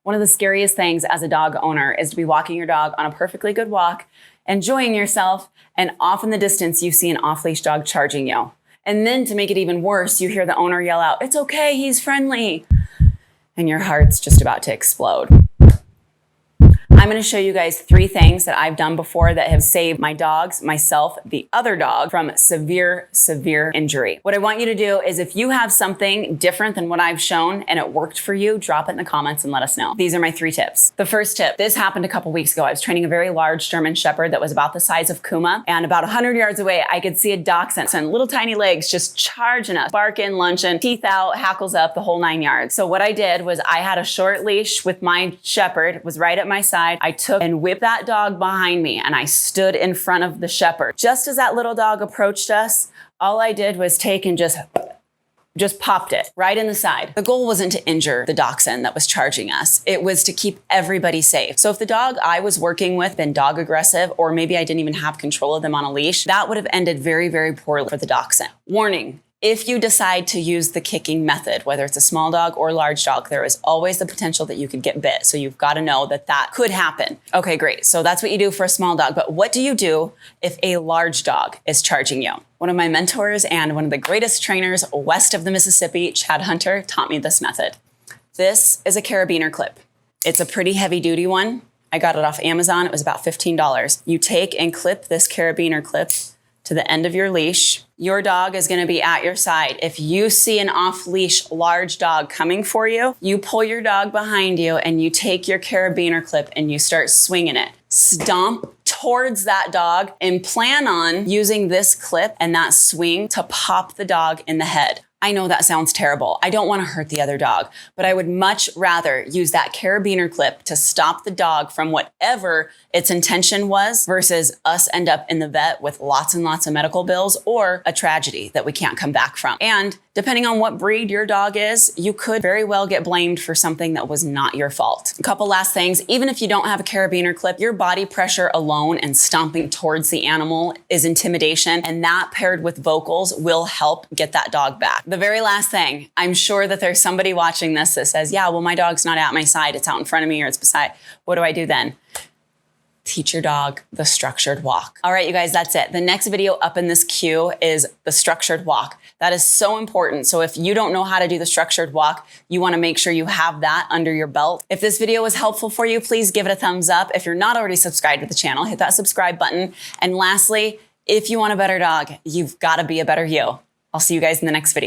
One of the scariest things as a dog owner is to be walking your dog on a perfectly good walk, enjoying yourself, and off in the distance, you see an off-leash dog charging you. And then to make it even worse, you hear the owner yell out, "It's okay, he's friendly." And your heart's just about to explode. I'm going to show you guys 3 things that I've done before that have saved my dogs, myself, the other dog from severe injury. What I want you to do is if you have something different than what I've shown and it worked for you, drop it in the comments and let us know. These are my 3 tips. The first tip, this happened a couple weeks ago. I was training a very large German Shepherd that was about the size of Kuma, and about 100 yards away, I could see a dachshund and little tiny legs just charging us, barking, lunching, teeth out, hackles up, the whole 9 yards. So what I did was I had a short leash with my Shepherd, it was right at my side. I took and whipped that dog behind me and I stood in front of the Shepherd. Just as that little dog approached us, all I did was take and just popped it right in the side. The goal wasn't to injure the dachshund that was charging us. It was to keep everybody safe. So if the dog I was working with been dog aggressive, or maybe I didn't even have control of them on a leash, that would have ended very poorly for the dachshund. Warning. If you decide to use the kicking method, whether it's a small dog or large dog, there is always the potential that you could get bit. So you've got to know that that could happen. Okay, great. So that's what you do for a small dog. But what do you do if a large dog is charging you? One of my mentors and one of the greatest trainers west of the Mississippi, Chad Hunter, taught me this method. This is a carabiner clip. It's a pretty heavy duty one. I got it off Amazon. It was about $15. You take and clip this carabiner clip to the end of your leash. Your dog is going to be at your side. If you see an off-leash large dog coming for you, you pull your dog behind you and you take your carabiner clip and you start swinging it. Stomp towards that dog and plan on using this clip and that swing to pop the dog in the head. I know that sounds terrible. I don't want to hurt the other dog, but I would much rather use that carabiner clip to stop the dog from whatever its intention was versus us end up in the vet with lots and lots of medical bills or a tragedy that we can't come back from. And depending on what breed your dog is, you could very well get blamed for something that was not your fault. A couple last things, even if you don't have a carabiner clip, your body pressure alone and stomping towards the animal is intimidation, and that paired with vocals will help get that dog back. The very last thing, I'm sure that there's somebody watching this that says, yeah, well, my dog's not at my side, it's out in front of me or it's beside. What do I do then? Teach your dog the structured walk. All right, you guys, that's it. The next video up in this queue is the structured walk. That is so important. So if you don't know how to do the structured walk, you want to make sure you have that under your belt. If this video was helpful for you, please give it a thumbs up. If you're not already subscribed to the channel, hit that subscribe button. And lastly, if you want a better dog, you've got to be a better you. I'll see you guys in the next video.